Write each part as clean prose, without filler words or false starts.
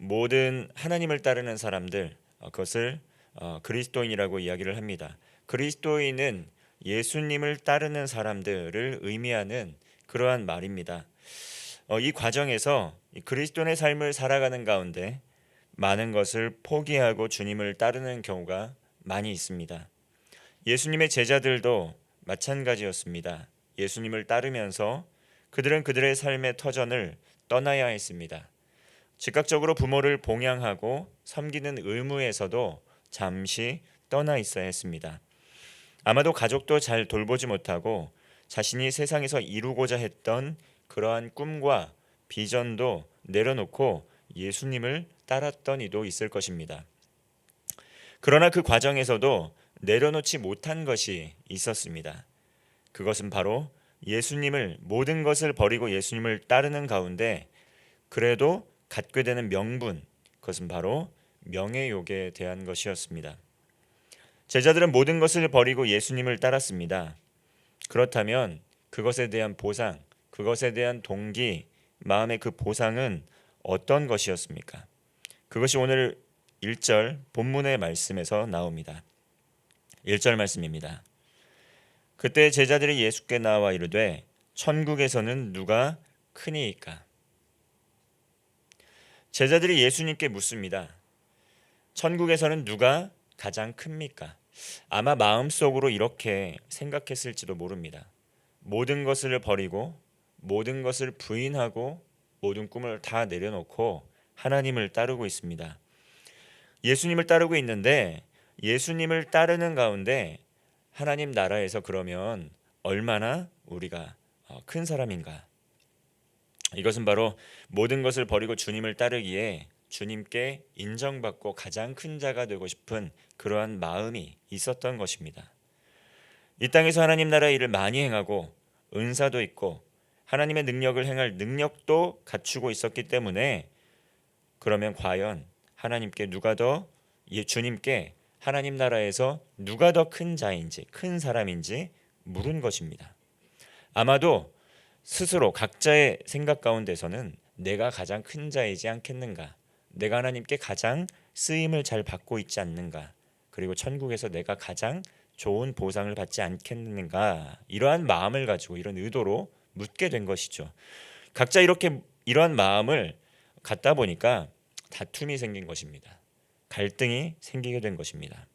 모든 하나님을 따르는 사람들, 그것을 그리스도인이라고 이야기를 합니다. 그리스도인은 예수님을 따르는 사람들을 의미하는 그러한 말입니다. 이 과정에서 이 그리스도인의 삶을 살아가는 가운데 많은 것을 포기하고 주님을 따르는 경우가 많이 있습니다. 예수님의 제자들도 마찬가지였습니다. 예수님을 따르면서 그들은 그들의 삶의 터전을 떠나야 했습니다. 즉각적으로 부모를 봉양하고 섬기는 의무에서도 잠시 떠나 있어야 했습니다. 아마도 가족도 잘 돌보지 못하고 자신이 세상에서 이루고자 했던 그러한 꿈과 비전도 내려놓고 예수님을 따랐던 이도 있을 것입니다. 그러나 그 과정에서도 내려놓지 못한 것이 있었습니다. 그것은 바로 예수님을 모든 것을 버리고 예수님을 따르는 가운데 그래도 갖게 되는 명분, 그것은 바로 명예욕에 대한 것이었습니다. 제자들은 모든 것을 버리고 예수님을 따랐습니다. 그렇다면 그것에 대한 보상, 그것에 대한 동기, 마음의 그 보상은 어떤 것이었습니까? 그것이 오늘 1절 본문의 말씀에서 나옵니다. 1절 말씀입니다. 그때 제자들이 예수께 나와 이르되 천국에서는 누가 크니이까? 제자들이 예수님께 묻습니다. 천국에서는 누가 가장 큽니까? 아마 마음속으로 이렇게 생각했을지도 모릅니다. 모든 것을 버리고 모든 것을 부인하고 모든 꿈을 다 내려놓고 하나님을 따르고 있습니다. 예수님을 따르고 있는데 예수님을 따르는 가운데 하나님 나라에서 그러면 얼마나 우리가 큰 사람인가? 이것은 바로 모든 것을 버리고 주님을 따르기에 주님께 인정받고 가장 큰 자가 되고 싶은 그러한 마음이 있었던 것입니다. 이 땅에서 하나님 나라의 일을 많이 행하고 은사도 있고 하나님의 능력을 행할 능력도 갖추고 있었기 때문에 그러면 과연 하나님께 주님께 하나님 나라에서 누가 더 큰 자인지 큰 사람인지 물은 것입니다. 아마도 스스로 각자의 생각 가운데서는 내가 가장 큰 자이지 않겠는가? 내가 하나님께 가장 쓰임을 잘 받고 있지 않는가? 그리고 천국에서 내가 가장 좋은 보상을 받지 않겠는가? 이러한 마음을 가지고 이런 의도로 묻게 된 것이죠. 각자 이러한 마음을 갖다 보니까 다툼이 생긴 것입니다. 갈등이 생기게 된 것입니다.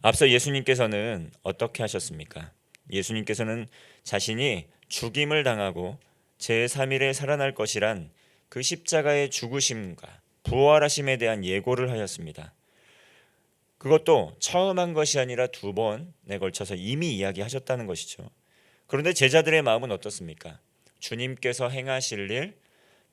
앞서 예수님께서는 어떻게 하셨습니까? 예수님께서는 자신이 죽임을 당하고 제3일에 살아날 것이란 그 십자가의 죽으심과 부활하심에 대한 예고를 하였습니다. 그것도 처음 한 것이 아니라 2번에 걸쳐서 이미 이야기하셨다는 것이죠. 그런데 제자들의 마음은 어떻습니까? 주님께서 행하실 일,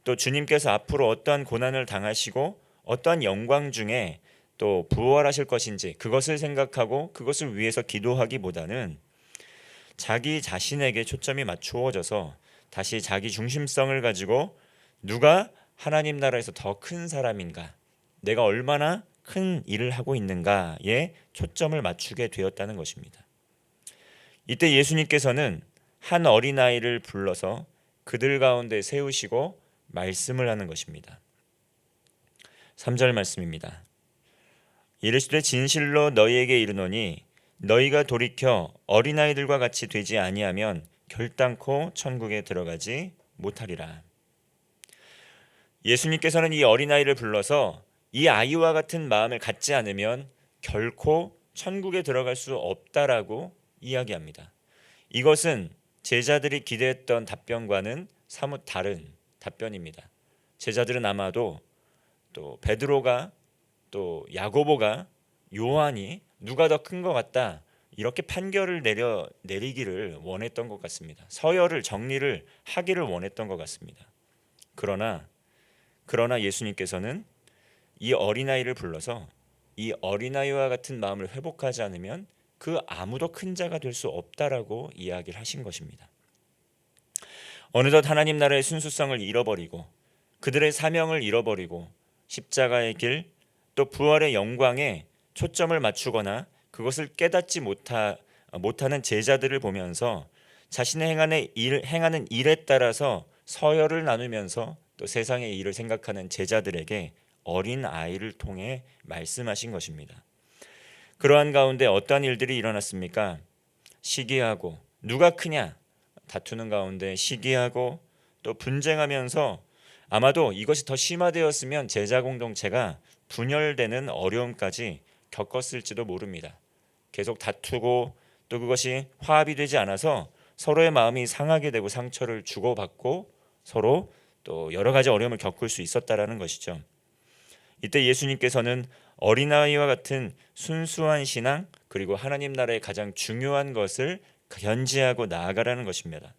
또 주님께서 앞으로 어떠한 고난을 당하시고 어떠한 영광 중에 또 부활하실 것인지 그것을 생각하고 그것을 위해서 기도하기보다는 자기 자신에게 초점이 맞추어져서 다시 자기 중심성을 가지고 누가 하나님 나라에서 더 큰 사람인가, 내가 얼마나 큰 일을 하고 있는가에 초점을 맞추게 되었다는 것입니다. 이때 예수님께서는 한 어린아이를 불러서 그들 가운데 세우시고 말씀을 하는 것입니다. 3절 말씀입니다. 이르시되 진실로 너희에게 이르노니 너희가 돌이켜 어린아이들과 같이 되지 아니하면 결단코 천국에 들어가지 못하리라. 예수님께서는 이 어린아이를 불러서 이 아이와 같은 마음을 갖지 않으면 결코 천국에 들어갈 수 없다라고 이야기합니다. 이것은 제자들이 기대했던 답변과는 사뭇 다른 답변입니다. 제자들은 아마도 또 베드로가 또 야고보가 요한이 누가 더 큰 것 같다 이렇게 판결을 내리기를 원했던 것 같습니다. 서열을 정리를 하기를 원했던 것 같습니다. 그러나 예수님께서는 이 어린아이를 불러서 이 어린아이와 같은 마음을 회복하지 않으면 그 아무도 큰 자가 될 수 없다라고 이야기를 하신 것입니다. 어느덧 하나님 나라의 순수성을 잃어버리고 그들의 사명을 잃어버리고 십자가의 길 또 부활의 영광에 초점을 맞추거나 그것을 깨닫지 못하는 제자들을 보면서 자신의 행하는 일에 따라서 서열을 나누면서 또 세상의 일을 생각하는 제자들에게 어린 아이를 통해 말씀하신 것입니다. 그러한 가운데 어떠한 일들이 일어났습니까? 시기하고 누가 크냐 다투는 가운데 시기하고 또 분쟁하면서 아마도 이것이 더 심화되었으면 제자 공동체가 분열되는 어려움까지 겪었을지도 모릅니다. 계속 다투고 또 그것이 화합이 되지 않아서 서로의 마음이 상하게 되고 상처를 주고받고 서로 또 여러 가지 어려움을 겪을 수 있었다라는 것이죠. 이때 예수님께서는 어린아이와 같은 순수한 신앙 그리고 하나님 나라의 가장 중요한 것을 견지하고 나아가라는 것입니다.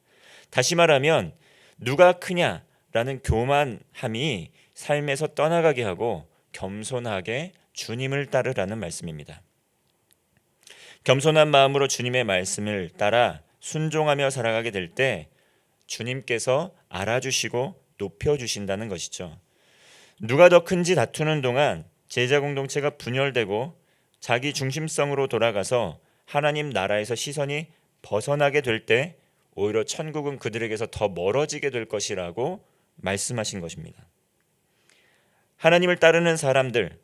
다시 말하면 누가 크냐라는 교만함이 삶에서 떠나가게 하고 겸손하게 주님을 따르라는 말씀입니다. 겸손한 마음으로 주님의 말씀을 따라 순종하며 살아가게 될 때 주님께서 알아주시고 높여주신다는 것이죠. 누가 더 큰지 다투는 동안 제자 공동체가 분열되고 자기 중심성으로 돌아가서 하나님 나라에서 시선이 벗어나게 될 때 오히려 천국은 그들에게서 더 멀어지게 될 것이라고 말씀하신 것입니다. 하나님을 따르는 사람들,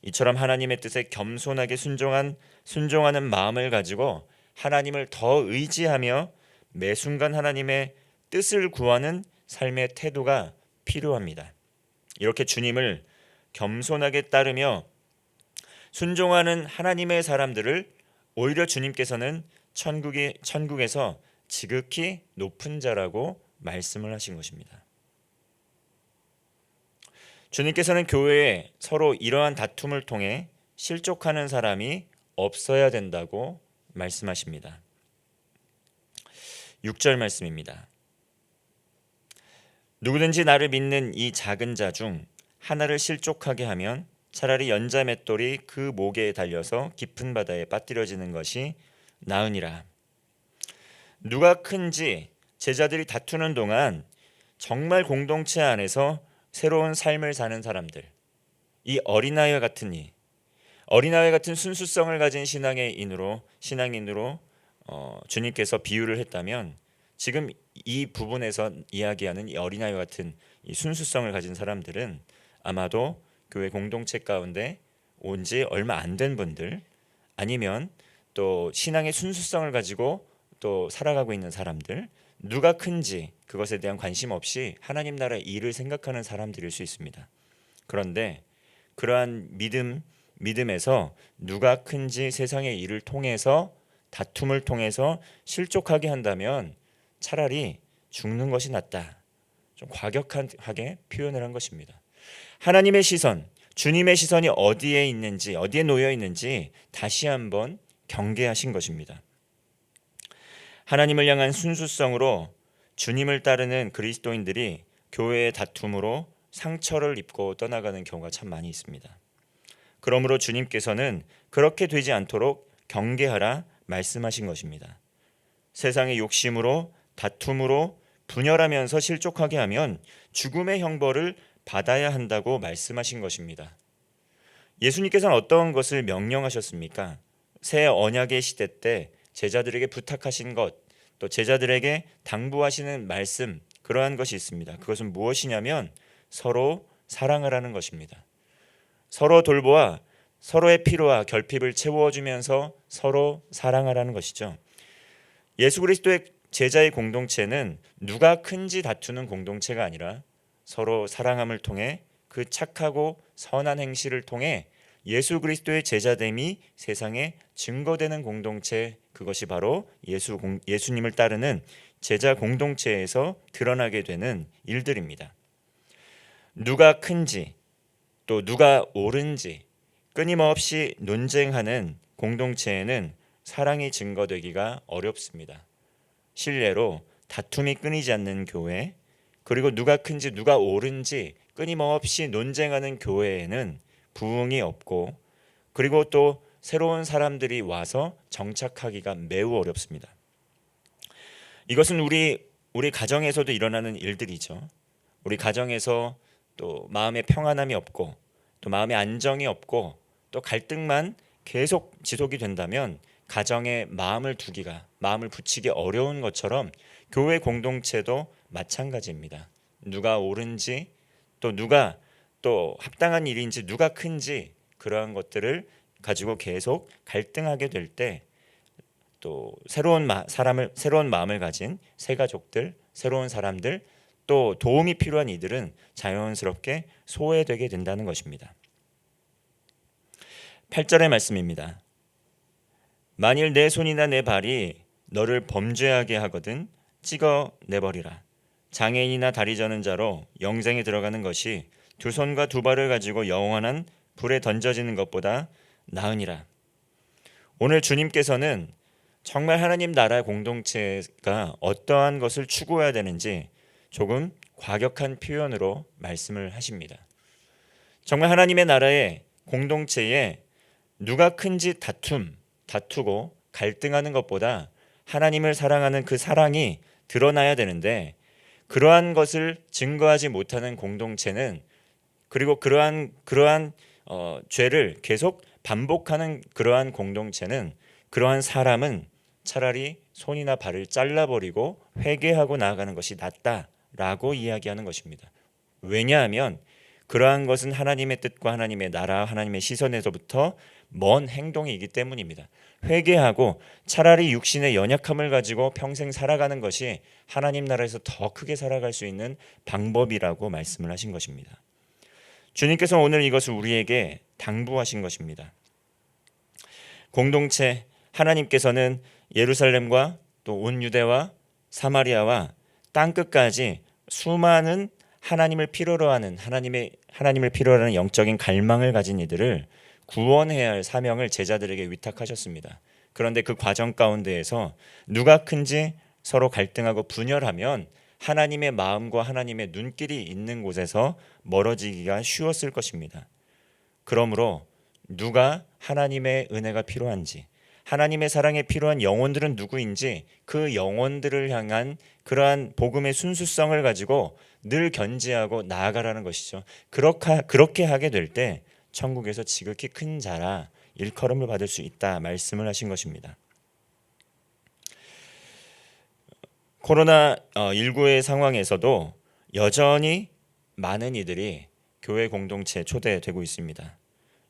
이처럼 하나님의 뜻에 겸손하게 순종하는 마음을 가지고 하나님을 더 의지하며 매 순간 하나님의 뜻을 구하는 삶의 태도가 필요합니다. 이렇게 주님을 겸손하게 따르며 순종하는 하나님의 사람들을 오히려 주님께서는 천국에서 지극히 높은 자라고 말씀을 하신 것입니다. 주님께서는 교회에 서로 이러한 다툼을 통해 실족하는 사람이 없어야 된다고 말씀하십니다. 6절 말씀입니다. 누구든지 나를 믿는 이 작은 자 중 하나를 실족하게 하면 차라리 연자 맷돌이 그 목에 달려서 깊은 바다에 빠뜨려지는 것이 나으니라. 누가 큰지 제자들이 다투는 동안 정말 공동체 안에서 새로운 삶을 사는 사람들, 이 어린아이와 같은 순수성을 가진 신앙인으로 주님께서 비유를 했다면 지금 이 부분에서 이야기하는 이 어린아이와 같은 이 순수성을 가진 사람들은 아마도 교회 공동체 가운데 온 지 얼마 안 된 분들 아니면 또 신앙의 순수성을 가지고 또 살아가고 있는 사람들, 누가 큰지 그것에 대한 관심 없이 하나님 나라의 일을 생각하는 사람들일 수 있습니다. 그런데 그러한 믿음에서 누가 큰지 세상의 일을 통해서 다툼을 통해서 실족하게 한다면 차라리 죽는 것이 낫다. 좀 과격하게 표현을 한 것입니다. 하나님의 시선, 주님의 시선이 어디에 있는지, 어디에 놓여 있는지 다시 한번 경계하신 것입니다. 하나님을 향한 순수성으로 주님을 따르는 그리스도인들이 교회의 다툼으로 상처를 입고 떠나가는 경우가 참 많이 있습니다. 그러므로 주님께서는 그렇게 되지 않도록 경계하라 말씀하신 것입니다. 세상의 욕심으로 다툼으로 분열하면서 실족하게 하면 죽음의 형벌을 받아야 한다고 말씀하신 것입니다. 예수님께서는 어떤 것을 명령하셨습니까? 새 언약의 시대 때 제자들에게 부탁하신 것, 또 제자들에게 당부하시는 말씀, 그러한 것이 있습니다. 그것은 무엇이냐면 서로 사랑하라는 것입니다. 서로 돌보아 서로의 피로와 결핍을 채워주면서 서로 사랑하라는 것이죠. 예수 그리스도의 제자의 공동체는 누가 큰지 다투는 공동체가 아니라 서로 사랑함을 통해 그 착하고 선한 행실을 통해 예수 그리스도의 제자됨이 세상에 증거되는 공동체, 그것이 바로 예수님을 따르는 제자 공동체에서 드러나게 되는 일들입니다. 누가 큰지 또 누가 옳은지 끊임없이 논쟁하는 공동체에는 사랑이 증거되기가 어렵습니다. 실례로 다툼이 끊이지 않는 교회, 그리고 누가 큰지 누가 옳은지 끊임없이 논쟁하는 교회에는 부흥이 없고, 그리고 또 새로운 사람들이 와서 정착하기가 매우 어렵습니다. 이것은 우리 가정에서도 일어나는 일들이죠. 우리 가정에서 또 마음의 평안함이 없고 또 마음의 안정이 없고 또 갈등만 계속 지속이 된다면 가정에 마음을 붙이기 어려운 것처럼 교회 공동체도 마찬가지입니다. 누가 옳은지 또 누가 또 합당한 일인지 누가 큰지 그러한 것들을 가지고 계속 갈등하게 될 때 또 새로운 마음을 가진 새 가족들, 새로운 사람들, 또 도움이 필요한 이들은 자연스럽게 소외되게 된다는 것입니다. 8절의 말씀입니다. 만일 내 손이나 내 발이 너를 범죄하게 하거든 찍어 내버리라. 장애인이나 다리 저는 자로 영생에 들어가는 것이 두 손과 두 발을 가지고 영원한 불에 던져지는 것보다 나으니라. 오늘 주님께서는 정말 하나님 나라 공동체가 어떠한 것을 추구해야 되는지 조금 과격한 표현으로 말씀을 하십니다. 정말 하나님의 나라의 공동체에 누가 큰지 다투고 갈등하는 것보다 하나님을 사랑하는 그 사랑이 드러나야 되는데 그러한 것을 증거하지 못하는 공동체는 그리고 그러한 죄를 계속 반복하는 그러한 공동체는 그러한 사람은 차라리 손이나 발을 잘라버리고 회개하고 나아가는 것이 낫다라고 이야기하는 것입니다. 왜냐하면 그러한 것은 하나님의 뜻과 하나님의 나라, 하나님의 시선에서부터 먼 행동이기 때문입니다. 회개하고 차라리 육신의 연약함을 가지고 평생 살아가는 것이 하나님 나라에서 더 크게 살아갈 수 있는 방법이라고 말씀을 하신 것입니다. 주님께서 오늘 이것을 우리에게 당부하신 것입니다. 공동체 하나님께서는 예루살렘과 또 온 유대와 사마리아와 땅끝까지 수많은 하나님을 필요로 하는 영적인 갈망을 가진 이들을 구원해야 할 사명을 제자들에게 위탁하셨습니다. 그런데 그 과정 가운데에서 누가 큰지 서로 갈등하고 분열하면 하나님의 마음과 하나님의 눈길이 있는 곳에서 멀어지기가 쉬웠을 것입니다. 그러므로 누가 하나님의 은혜가 필요한지, 하나님의 사랑에 필요한 영혼들은 누구인지 그 영혼들을 향한 그러한 복음의 순수성을 가지고 늘 견지하고 나아가라는 것이죠. 그렇게 하게 될 때 천국에서 지극히 큰 자라 일컬음을 받을 수 있다 말씀을 하신 것입니다. 코로나19의 상황에서도 여전히 많은 이들이 교회 공동체에 초대되고 있습니다.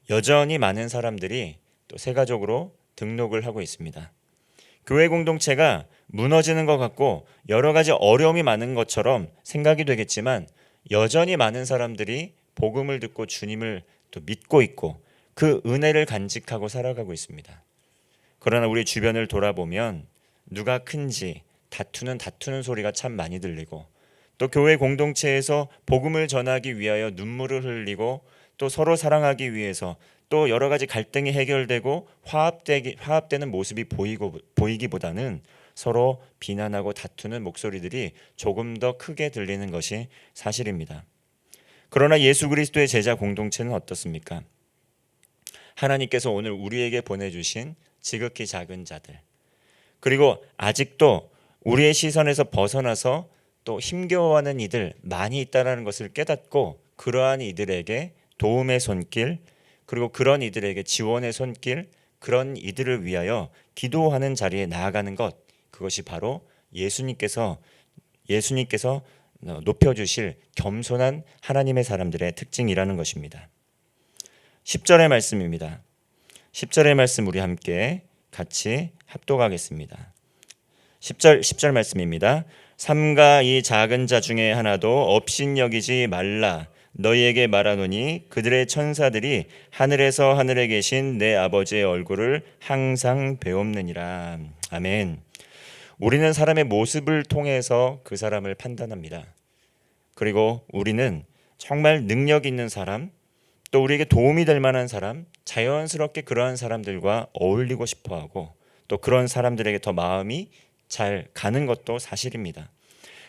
여전히 많은 사람들이 또 새가족으로 등록을 하고 있습니다. 교회 공동체가 무너지는 것 같고 여러 가지 어려움이 많은 것처럼 생각이 되겠지만 여전히 많은 사람들이 복음을 듣고 주님을 또 믿고 있고 그 은혜를 간직하고 살아가고 있습니다. 그러나 우리 주변을 돌아보면 누가 큰지 다투는 소리가 참 많이 들리고 또 교회 공동체에서 복음을 전하기 위하여 눈물을 흘리고 또 서로 사랑하기 위해서 또 여러 가지 갈등이 해결되고 화합되는 모습이 보이기보다는 서로 비난하고 다투는 목소리들이 조금 더 크게 들리는 것이 사실입니다. 그러나 예수 그리스도의 제자 공동체는 어떻습니까? 하나님께서 오늘 우리에게 보내주신 지극히 작은 자들, 그리고 아직도 우리의 시선에서 벗어나서 또 힘겨워하는 이들 많이 있다는 것을 깨닫고 그러한 이들에게 도움의 손길, 그리고 그런 이들에게 지원의 손길, 그런 이들을 위하여 기도하는 자리에 나아가는 것, 그것이 바로 예수님께서 높여주실 겸손한 하나님의 사람들의 특징이라는 것입니다. 10절의 말씀입니다. 10절의 말씀 우리 함께 같이 합독하겠습니다. 10절 말씀입니다. 삼가 이 작은 자 중에 하나도 업신여기지 말라. 너희에게 말하노니 그들의 천사들이 하늘에서 하늘에 계신 내 아버지의 얼굴을 항상 배옵느니라. 아멘. 우리는 사람의 모습을 통해서 그 사람을 판단합니다. 그리고 우리는 정말 능력 있는 사람, 또 우리에게 도움이 될 만한 사람, 자연스럽게 그러한 사람들과 어울리고 싶어하고 또 그런 사람들에게 더 마음이 잘 가는 것도 사실입니다.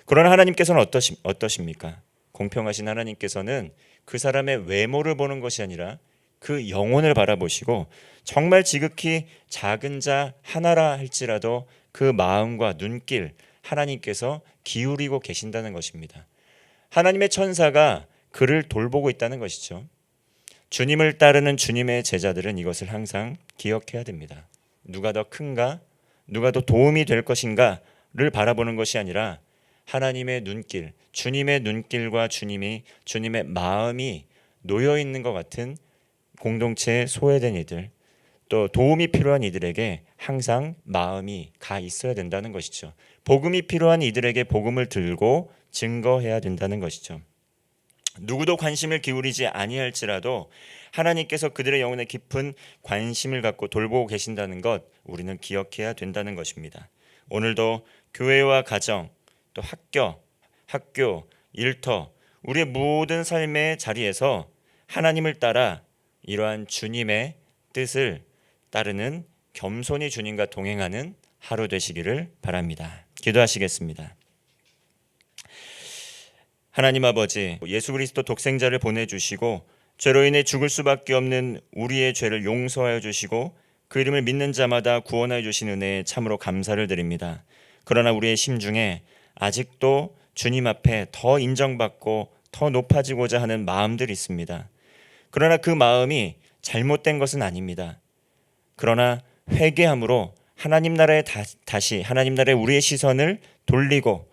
그러나 하나님께서는 어떠십니까? 공평하신 하나님께서는 그 사람의 외모를 보는 것이 아니라 그 영혼을 바라보시고 정말 지극히 작은 자 하나라 할지라도 그 마음과 눈길 하나님께서 기울이고 계신다는 것입니다. 하나님의 천사가 그를 돌보고 있다는 것이죠. 주님을 따르는 주님의 제자들은 이것을 항상 기억해야 됩니다. 누가 더 큰가? 누가 더 도움이 될 것인가를 바라보는 것이 아니라 하나님의 눈길, 주님의 눈길과 주님의 마음이 놓여 있는 것 같은 공동체에 소외된 이들, 또 도움이 필요한 이들에게 항상 마음이 가 있어야 된다는 것이죠. 복음이 필요한 이들에게 복음을 들고 증거해야 된다는 것이죠. 누구도 관심을 기울이지 아니할지라도 하나님께서 그들의 영혼에 깊은 관심을 갖고 돌보고 계신다는 것 우리는 기억해야 된다는 것입니다. 오늘도 교회와 가정, 또 학교, 일터, 우리의 모든 삶의 자리에서 하나님을 따라 이러한 주님의 뜻을 따르는 겸손히 주님과 동행하는 하루 되시기를 바랍니다. 기도하시겠습니다. 하나님 아버지, 예수 그리스도 독생자를 보내주시고 죄로 인해 죽을 수밖에 없는 우리의 죄를 용서하여 주시고 그 이름을 믿는 자마다 구원하여 주신 은혜에 참으로 감사를 드립니다. 그러나 우리의 심중에 아직도 주님 앞에 더 인정받고 더 높아지고자 하는 마음들이 있습니다. 그러나 그 마음이 잘못된 것은 아닙니다. 그러나 회개함으로 하나님 나라에 다시 하나님 나라에 우리의 시선을 돌리고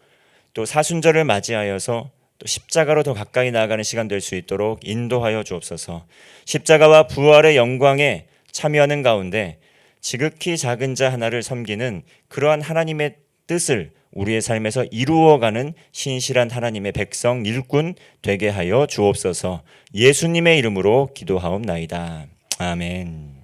또 사순절을 맞이하여서 또 십자가로 더 가까이 나아가는 시간 될 수 있도록 인도하여 주옵소서. 십자가와 부활의 영광에 참여하는 가운데 지극히 작은 자 하나를 섬기는 그러한 하나님의 뜻을 우리의 삶에서 이루어가는 신실한 하나님의 백성 일꾼 되게 하여 주옵소서. 예수님의 이름으로 기도하옵나이다. 아멘.